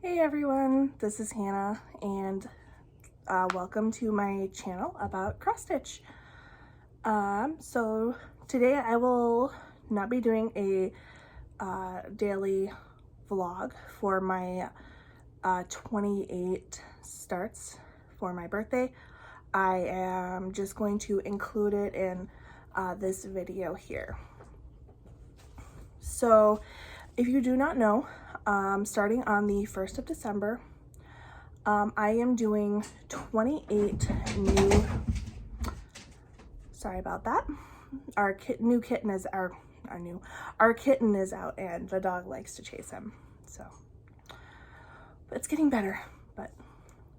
Hey everyone, this is Hannah and welcome to my channel about cross stitch. So today I will not be doing a daily vlog for my 28 starts for my birthday. I am just going to include it in this video here. So if you do not know, starting on the 1st of December, I am doing 28 new, sorry about that, our kitten is out and the dog likes to chase him, so it's getting better, but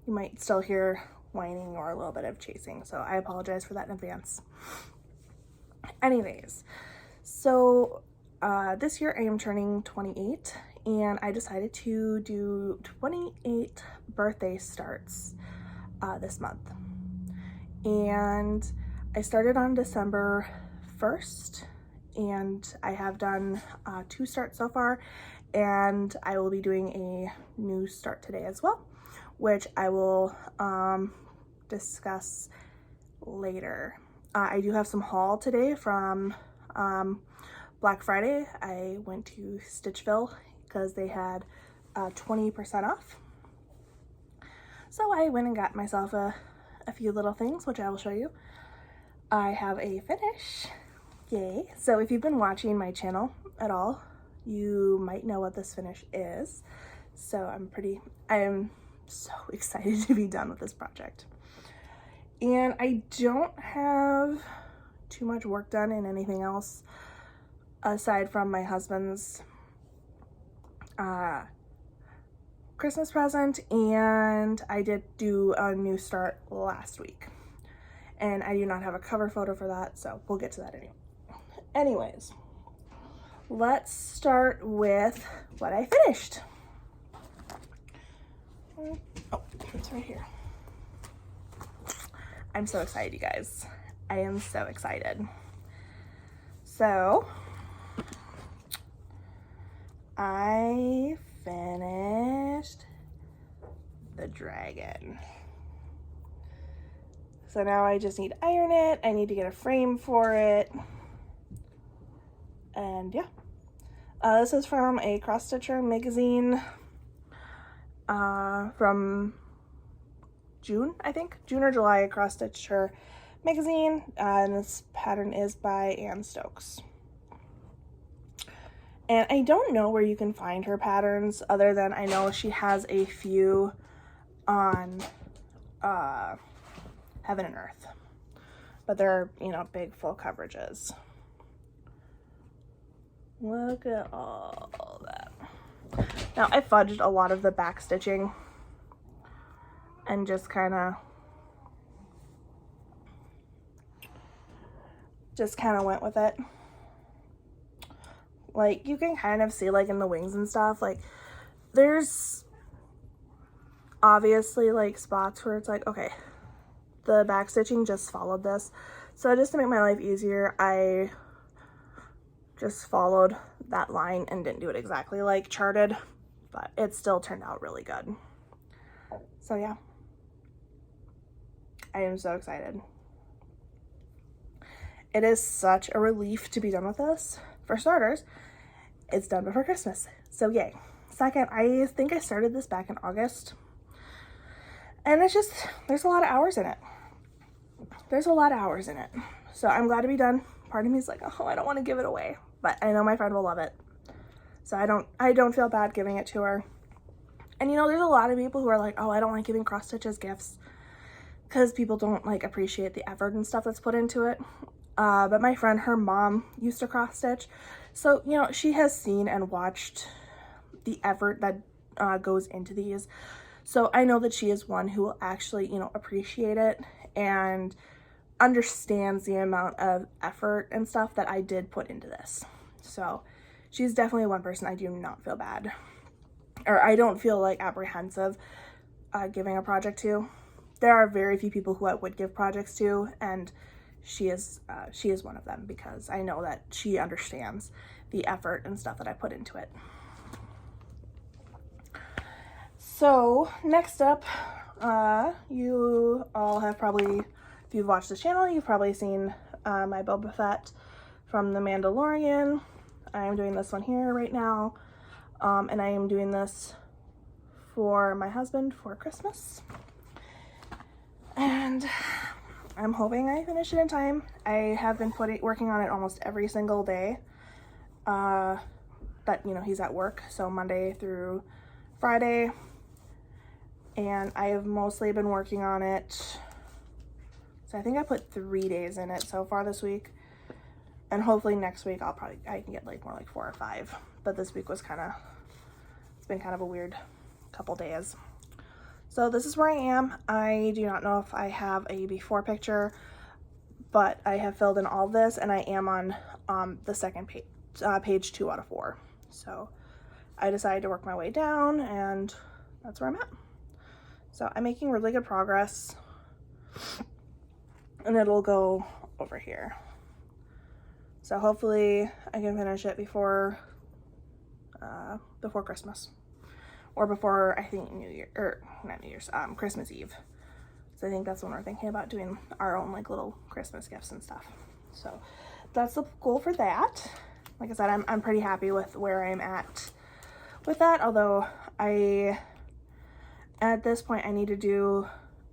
you might still hear whining or a little bit of chasing, so I apologize for that in advance. Anyways, so this year I am turning 28 and I decided to do 28 birthday starts this month. And I started on December 1st and I have done 2 starts so far, and I will be doing a new start today as well, which I will discuss later. I do have some haul today from Black Friday. I went to Stitchville because they had 20% off. So I went and got myself a few little things, which I will show you. I have a finish, yay. So if you've been watching my channel at all, you might know what this finish is. So I am so excited to be done with this project. And I don't have too much work done in anything else aside from my husband's Christmas present, and I did do a new start last week. And I do not have a cover photo for that, so we'll get to that anyway. Anyways, let's start with what I finished. Oh, it's right here. I'm so excited, you guys. I am so excited. So, I finished the dragon. So now I just need to iron it. I need to get a frame for it. And yeah. This is from a cross stitcher magazine from June, I think. June or July, cross stitcher magazine. And this pattern is by Ann Stokes. And I don't know where you can find her patterns other than I know she has a few on Heaven and Earth. But they're, you know, big full coverages. Look at all that. Now I fudged a lot of the back stitching and just kind of went with it. Like, you can kind of see, like, in the wings and stuff, like, there's obviously, like, spots where it's like, okay, the back stitching just followed this. So just to make my life easier, I just followed that line and didn't do it exactly like charted, but it still turned out really good. So yeah, I am so excited. It is such a relief to be done with this. For starters, it's done before Christmas, so yay. Second, I think I started this back in August, and it's just, there's a lot of hours in it. So I'm glad to be done. Part of me is like, oh, I don't want to give it away, but I know my friend will love it. So I don't feel bad giving it to her. And you know, there's a lot of people who are like, oh, I don't like giving cross stitch as gifts because people don't like appreciate the effort and stuff that's put into it. But my friend, her mom used to cross stitch, so you know, she has seen and watched the effort that goes into these. So I know that she is one who will actually, you know, appreciate it and understands the amount of effort and stuff that I did put into this. So she's definitely one person I do not feel bad, or I don't feel like apprehensive giving a project to. There are very few people who I would give projects to, and she is one of them, because I know that she understands the effort and stuff that I put into it. So next up, you all have probably, if you've watched this channel, you've probably seen my Boba Fett from the Mandalorian. I am doing this one here right now, and I am doing this for my husband for Christmas, and I'm hoping I finish it in time. I have been working on it almost every single day that, you know, he's at work, so Monday through Friday, and I have mostly been working on it, so I think I put 3 days in it so far this week, and hopefully next week I can get like more like 4 or 5, but this week was it's been kind of a weird couple days. So this is where I am. I do not know if I have a before picture, but I have filled in all this, and I am on the second page, page 2 out of 4. So I decided to work my way down, and that's where I'm at. So I'm making really good progress, and it'll go over here. So hopefully I can finish it before Christmas, or before, I think, Christmas Eve. So I think that's when we're thinking about doing our own like little Christmas gifts and stuff. So that's the goal for that. Like I said, I'm pretty happy with where I'm at with that, although at this point I need to do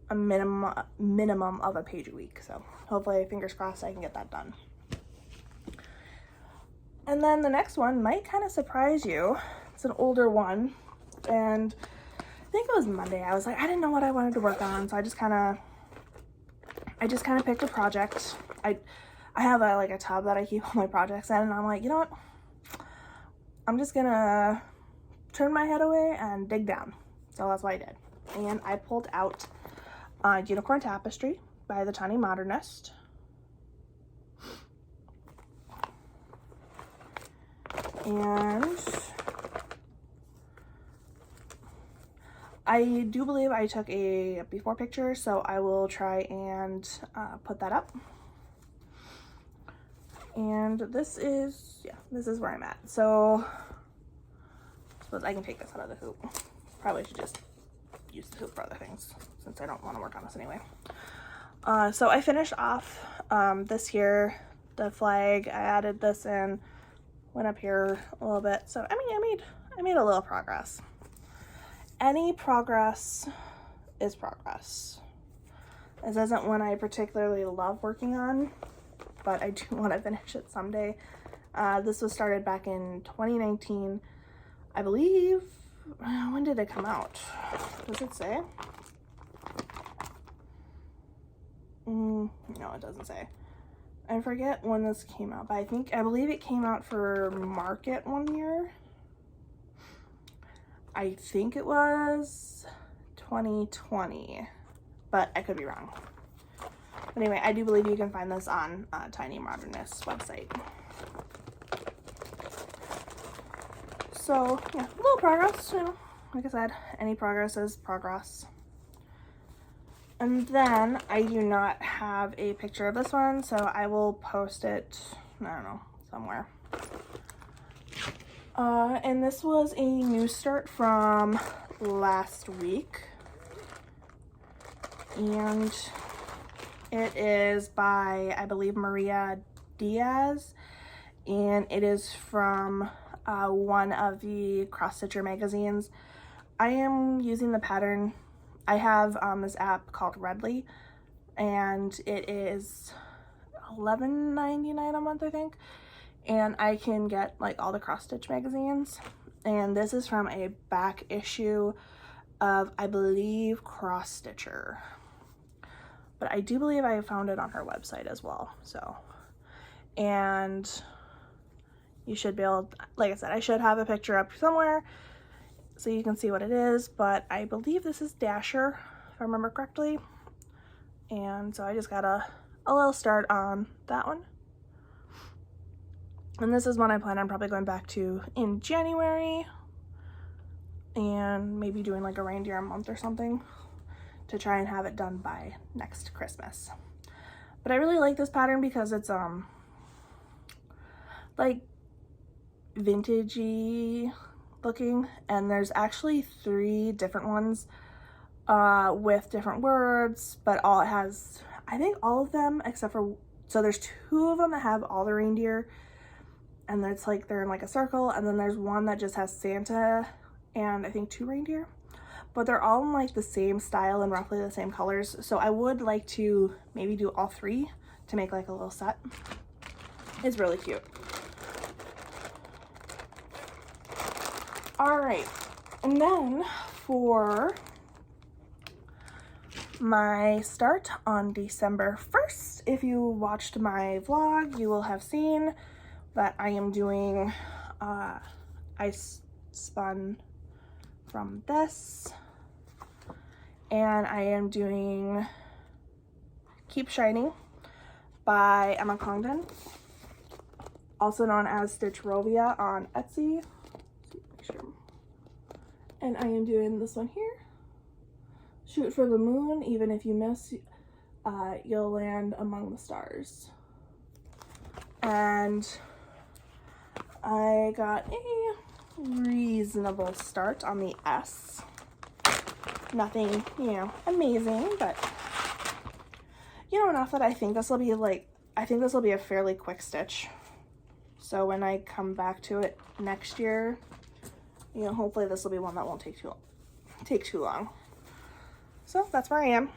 a minimum of a page a week. So hopefully, fingers crossed, I can get that done. And then the next one might kind of surprise you. It's an older one, and I think it was Monday. I was like, I didn't know what I wanted to work on, so I just kind of picked a project. I have a tub that I keep all my projects in, and I'm like, you know what? I'm just gonna turn my head away and dig down. So that's what I did. And I pulled out Unicorn Tapestry by the Tiny Modernist. And I do believe I took a before picture, so I will try and put that up. And this is where I'm at. So I suppose I can take this out of the hoop. Probably should just use the hoop for other things, since I don't want to work on this anyway. So I finished off this here, the flag. I added this in, went up here a little bit. So I mean, I made a little progress. Any progress is progress. This isn't one I particularly love working on, but I do want to finish it someday. This was started back in 2019, I believe. When did it come out? Does it say? No, it doesn't say. I forget when this came out, but I believe it came out for Market one year. I think it was 2020, but I could be wrong. But anyway, I do believe you can find this on Tiny Modernist's website. So yeah, a little progress, you know. Like I said, any progress is progress. And then I do not have a picture of this one, so I will post it, I don't know, somewhere. And this was a new start from last week. And it is by, I believe, Maria Diaz. And it is from one of the cross stitcher magazines. I am using the pattern. I have this app called Redly, and it is $11.99 a month, I think. And I can get like all the cross stitch magazines. And this is from a back issue of, I believe, Cross Stitcher. But I do believe I found it on her website as well. So, and you should be able, like I said, I should have a picture up somewhere so you can see what it is, but I believe this is Dasher, if I remember correctly. And so I just got a little start on that one. And this is one I plan on probably going back to in January, and maybe doing like a reindeer a month or something to try and have it done by next Christmas. But I really like this pattern because it's like vintagey, looking, and there's actually 3 different ones with different words, but all it has, I think all of them except for, so there's 2 of them that have all the reindeer, and it's like they're in like a circle, and then there's one that just has Santa and I think 2 reindeer, but they're all in like the same style and roughly the same colors. So I would like to maybe do all 3 to make like a little set. It's really cute. All right, and then for my start on December 1st, if you watched my vlog, you will have seen that I am doing, I spun from this, and I am doing Keep Shining by Emma Congdon, also known as Stitch Rovia on Etsy. And I am doing this one here, Shoot for the Moon, even if you miss, you'll land among the stars. And I got a reasonable start on the S. Nothing, you know, amazing, but you know, enough that I think this will be like, I think this will be a fairly quick stitch. So when I come back to it next year, you know, hopefully this will be one that won't take too long. So that's where I am.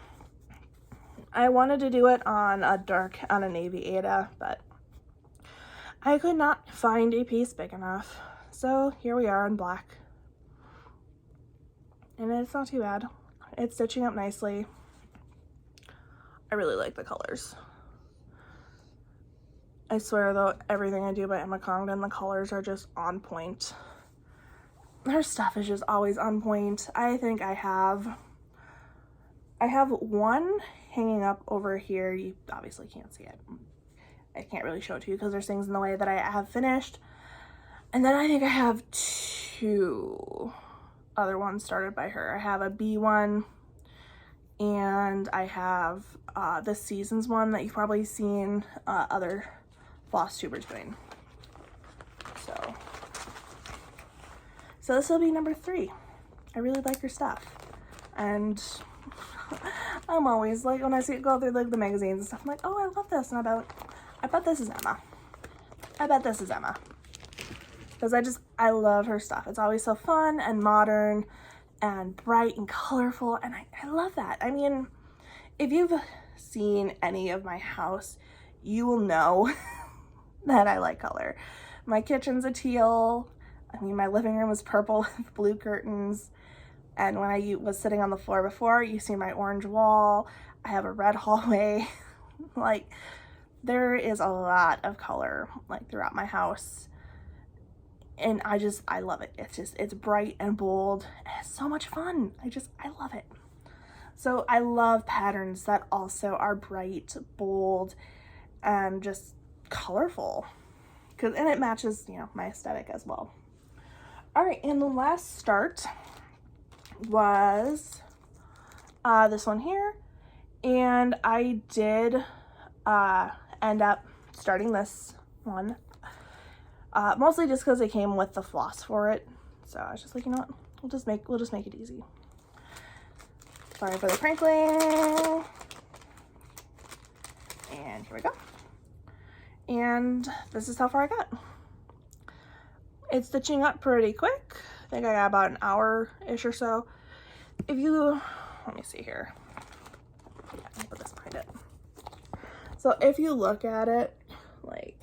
I wanted to do it on a navy Ada, but I could not find a piece big enough. So here we are in black. And it's not too bad. It's stitching up nicely. I really like the colors. I swear though, everything I do by Emma Congdon, the colors are just on point. Her stuff is just always on point. I think I have one hanging up over here. You obviously can't see it. I can't really show it to you because there's things in the way that I have finished. And then I think I have 2 other ones started by her. I have a B one, and I have the Seasons one that you've probably seen other Flosstubers doing. So this will be number 3. I really like her stuff. And I'm always like, when I see it go through like the magazines and stuff, I'm like, oh, I love this. And I bet this is Emma. I bet this is Emma. Because I love her stuff. It's always so fun and modern and bright and colorful. And I love that. I mean, if you've seen any of my house, you will know that I like color. My kitchen's a teal. I mean, my living room was purple with blue curtains. And when I was sitting on the floor before, you see my orange wall. I have a red hallway. Like, there is a lot of color, like, throughout my house. And I love it. It's bright and bold. And it's so much fun. I love it. So I love patterns that also are bright, bold, and just colorful. And it matches, you know, my aesthetic as well. All right, and the last start was this one here, and I did end up starting this one mostly just because it came with the floss for it. So I was just like, you know what, we'll just make it easy. Sorry for the crinkling. And here we go. And this is how far I got. It's stitching up pretty quick. I think I got about an hour-ish or so. If you, let me see here. Yeah, I'll put this behind it. So if you look at it, like,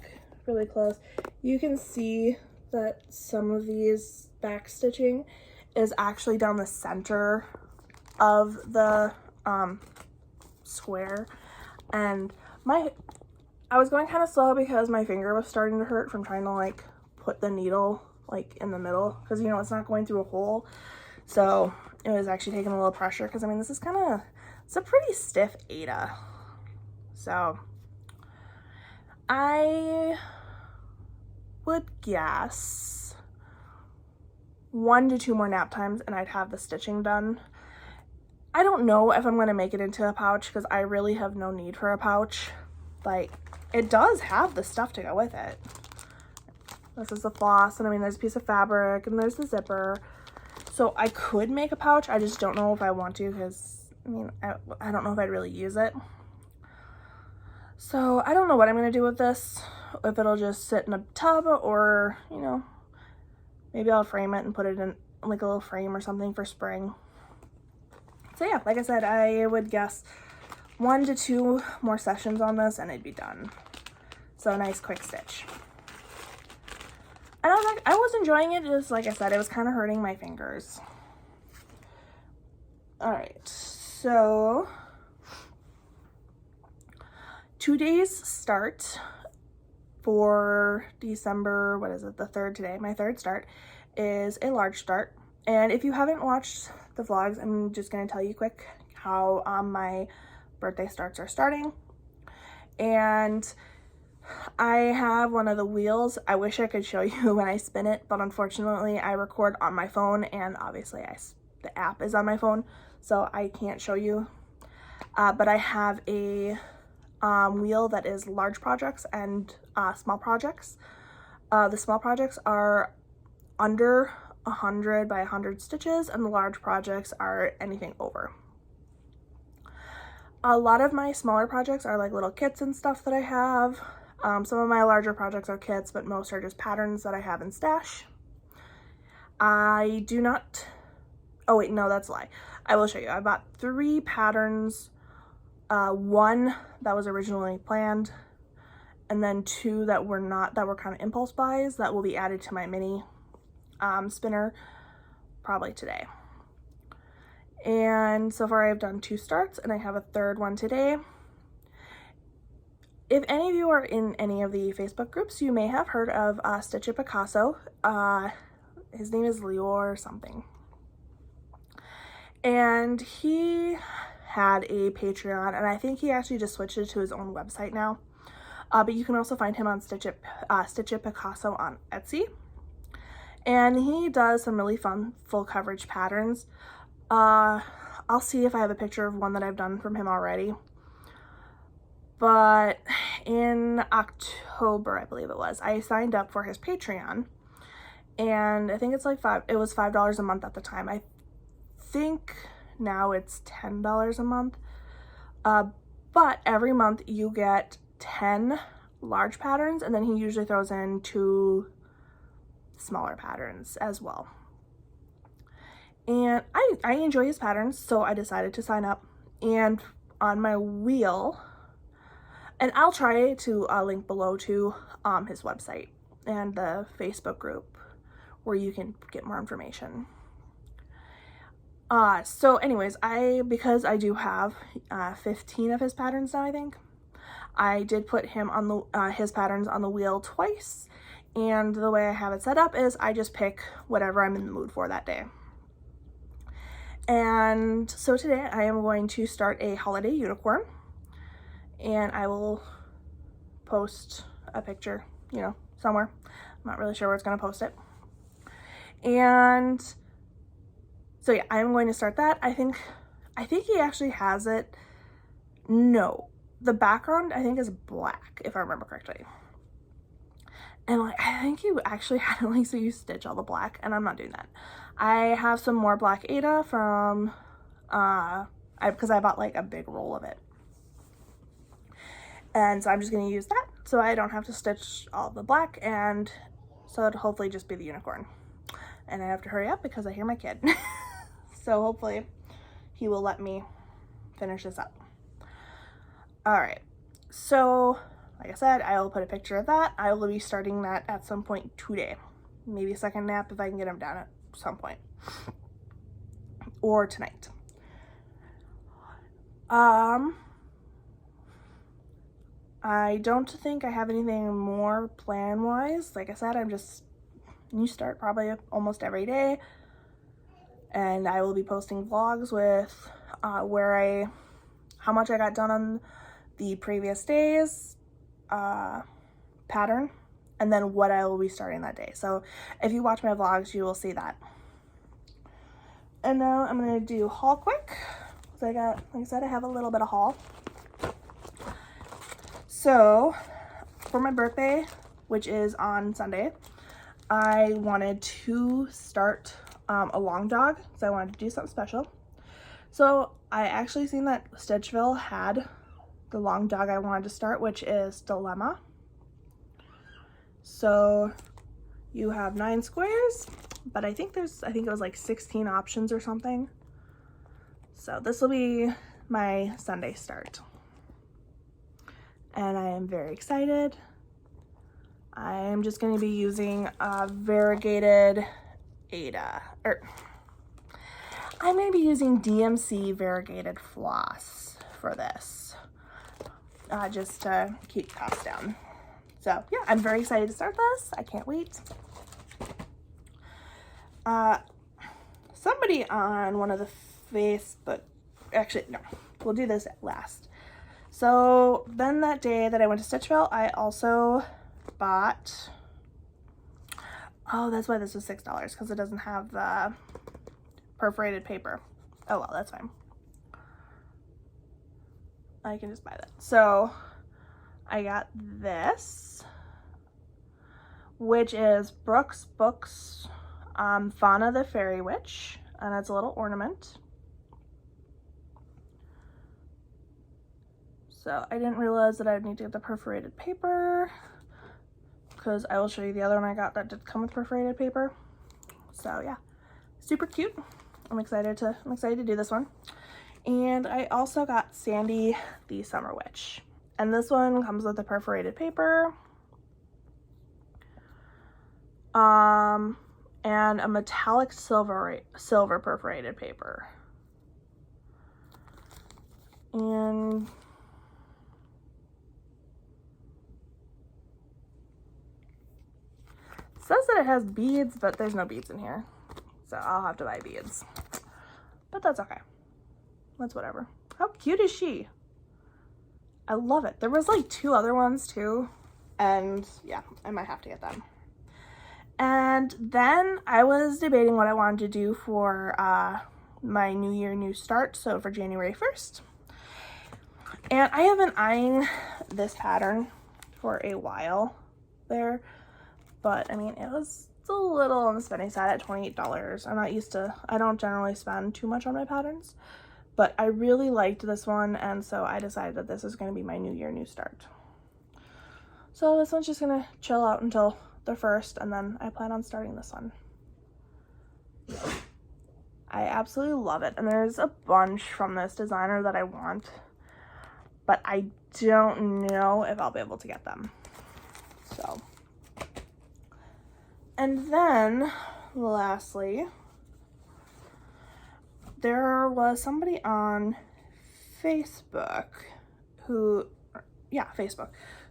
really close, you can see that some of these back stitching is actually down the center of the square. And I was going kind of slow because my finger was starting to hurt from trying to, like, put the needle like in the middle, because, you know, it's not going through a hole. So it was actually taking a little pressure, because I mean, this is it's a pretty stiff Ada. So I would guess 1 to 2 more nap times and I'd have the stitching done. I don't know if I'm going to make it into a pouch, because I really have no need for a pouch. Like, it does have the stuff to go with it. This is the floss, and I mean, there's a piece of fabric, and there's the zipper. So I could make a pouch. I just don't know if I want to, because, I mean, I don't know if I'd really use it. So I don't know what I'm going to do with this. If it'll just sit in a tub, or, you know, maybe I'll frame it and put it in like a little frame or something for spring. So yeah, like I said, I would guess 1 to 2 more sessions on this and it'd be done. So a nice quick stitch. And I was enjoying it, just like I said, it was kind of hurting my fingers. Alright, so today's start for December, what is it, the 3rd today, my 3rd start, is a large start. And if you haven't watched the vlogs, I'm just going to tell you quick how my birthday starts are starting. And I have one of the wheels. I wish I could show you when I spin it, but unfortunately I record on my phone, and obviously the app is on my phone, so I can't show you. But I have a wheel that is large projects and small projects. The small projects are under 100 by 100 stitches, and the large projects are anything over. A lot of my smaller projects are like little kits and stuff that I have. Some of my larger projects are kits, but most are just patterns that I have in stash. I do not, oh wait, no, that's a lie. I will show you. I bought 3 patterns, 1 that was originally planned, and then 2 that were not, that were kind of impulse buys that will be added to my mini spinner probably today. And so far I've done 2 starts, and I have a 3rd one today. If any of you are in any of the Facebook groups, you may have heard of stitchitpicasso. His name is Leo or something. And he had a Patreon, and I think he actually just switched it to his own website now. But you can also find him on stitchitpicasso on Etsy. And he does some really fun full coverage patterns. I'll see if I have a picture of one that I've done from him already. But in October, I believe it was, I signed up for his Patreon, and I think it's like it was $5 a month at the time. I think now it's $10 a month. But every month you get 10 large patterns, and then he usually throws in 2 smaller patterns as well. And I enjoy his patterns, so I decided to sign up. And on my wheel, and I'll try to link below to his website and the Facebook group where you can get more information. So anyways, because I do have 15 of his patterns now, I think, I did put him on the his patterns on the wheel twice. And the way I have it set up is I just pick whatever I'm in the mood for that day. And so today I am going to start a holiday unicorn, and I will post a picture, you know, somewhere. I'm not really sure where it's going to post it. And so yeah, I'm going to start that. I think he actually has it. No, the background I think is black, if I remember correctly. And like, I think you actually had it like so you stitch all the black, and I'm not doing that. I have some more black Ada from, because I bought like a big roll of it. And so I'm just going to use that so I don't have to stitch all the black, and so it'll hopefully just be the unicorn. And I have to hurry up because I hear my kid. So hopefully he will let me finish this up. Alright, so like I said, I will put a picture of that. I will be starting that at some point today. Maybe a second nap if I can get him down at some point. Or tonight. I don't think I have anything more plan-wise. Like I said, I'm just new start probably almost every day. And I will be posting vlogs with how much I got done on the previous days. Pattern, and then what I will be starting that day. So if you watch my vlogs, you will see that. And now I'm going to do haul quick. So I got, like I said, I have a little bit of haul. So for my birthday, which is on Sunday, I wanted to start a long dog, so I wanted to do something special. So I actually seen that Stitchville had the long dog I wanted to start, which is Dilemma. So you have 9 squares, but I think it was like 16 options or something. So this will be my Sunday start. And I am very excited. I am just going to be using a variegated Ada, I'm going to be using DMC variegated floss for this, just to keep costs down. So yeah, I'm very excited to start this. I can't wait. Somebody on one of the Facebook, actually no, we'll do this last. So then that day that I went to Stitchville, I also bought, oh, that's why this was $6, because it doesn't have the perforated paper. Oh well, that's fine. I can just buy that. So I got this, which is Brooks Books Fauna the Fairy Witch, and it's a little ornament. So I didn't realize that I would need to get the perforated paper, because I will show you the other one I got that did come with perforated paper. So yeah, super cute. I'm excited to do this one. And I also got Sandy the Summer Witch, and this one comes with the perforated paper, and a metallic silver perforated paper. And it says that it has beads, but there's no beads in here, so I'll have to buy beads, but that's okay. That's whatever. How cute is she? I love it. There was like 2 other ones too, and yeah, I might have to get them. And then I was debating what I wanted to do for my New Year, New Start, so for January 1st. And I have been eyeing this pattern for a while there, but I mean, it's a little on the spending side at $28. I don't generally spend too much on my patterns, but I really liked this one, and so I decided that this is going to be my New Year, New Start. So this one's just going to chill out until the 1st, and then I plan on starting this one. I absolutely love it, and there's a bunch from this designer that I want, but I don't know if I'll be able to get them. So, and then lastly, there was somebody on Facebook who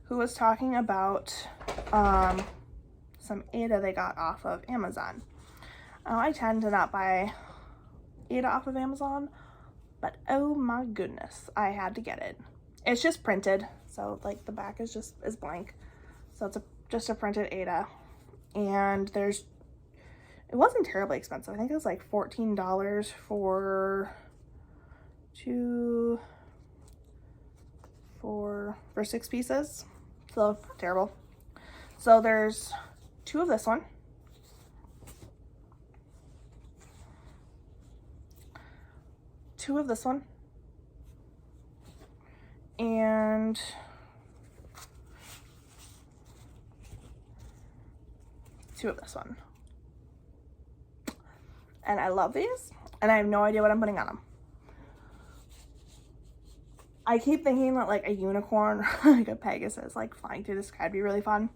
was talking about some Ada they got off of Amazon. I tend to not buy Ada off of Amazon, but oh my goodness, I had to get it. It's just printed, so like the back is blank, so it's just a printed Ada, and it wasn't terribly expensive. I think it was like $14 for 6 pieces, so not terrible. So there's 2 of this one, 2 of this one, and 2 of this one. And I love these, and I have no idea what I'm putting on them. I keep thinking that like a unicorn or like a Pegasus like flying through the sky would be really fun.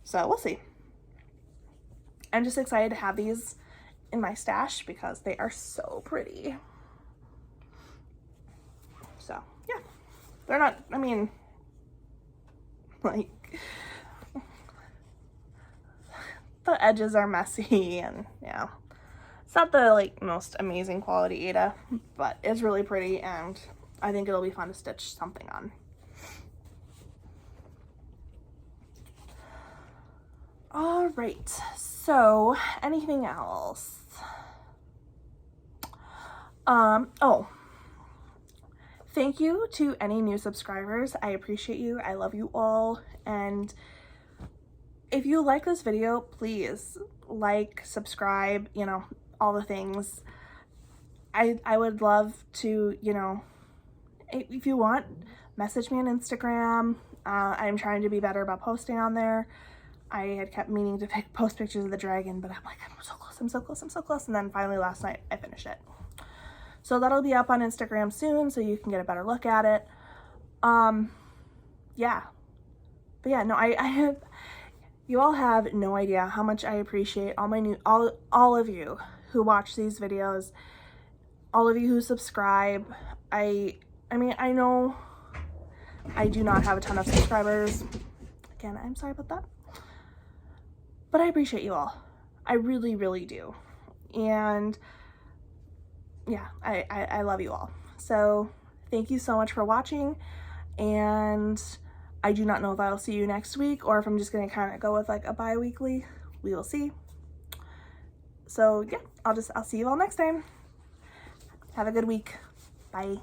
So we'll see. I'm just excited to have these in my stash because they are so pretty. So yeah, they're not, I mean, like, the edges are messy, and yeah, it's not the like most amazing quality Ada, but it's really pretty, and I think it'll be fun to stitch something on. All right, so anything else? Oh, thank you to any new subscribers. I appreciate you. I love you all, and if you like this video, please like, subscribe, you know, all the things. I would love to, you know, if you want, message me on Instagram. I'm trying to be better about posting on there. I had kept meaning to post pictures of the dragon, but I'm like, I'm so close, I'm so close, I'm so close. And then finally last night I finished it. So that'll be up on Instagram soon, so you can get a better look at it. Yeah. But yeah, no, I have, you all have no idea how much I appreciate all of you who watch these videos, all of you who subscribe. I mean, I know I do not have a ton of subscribers. Again, I'm sorry about that. But I appreciate you all. I really, really do. And yeah, I love you all. So thank you so much for watching. And I do not know if I'll see you next week or if I'm just going to kind of go with like a bi-weekly. We will see. So yeah, I'll see you all next time. Have a good week. Bye.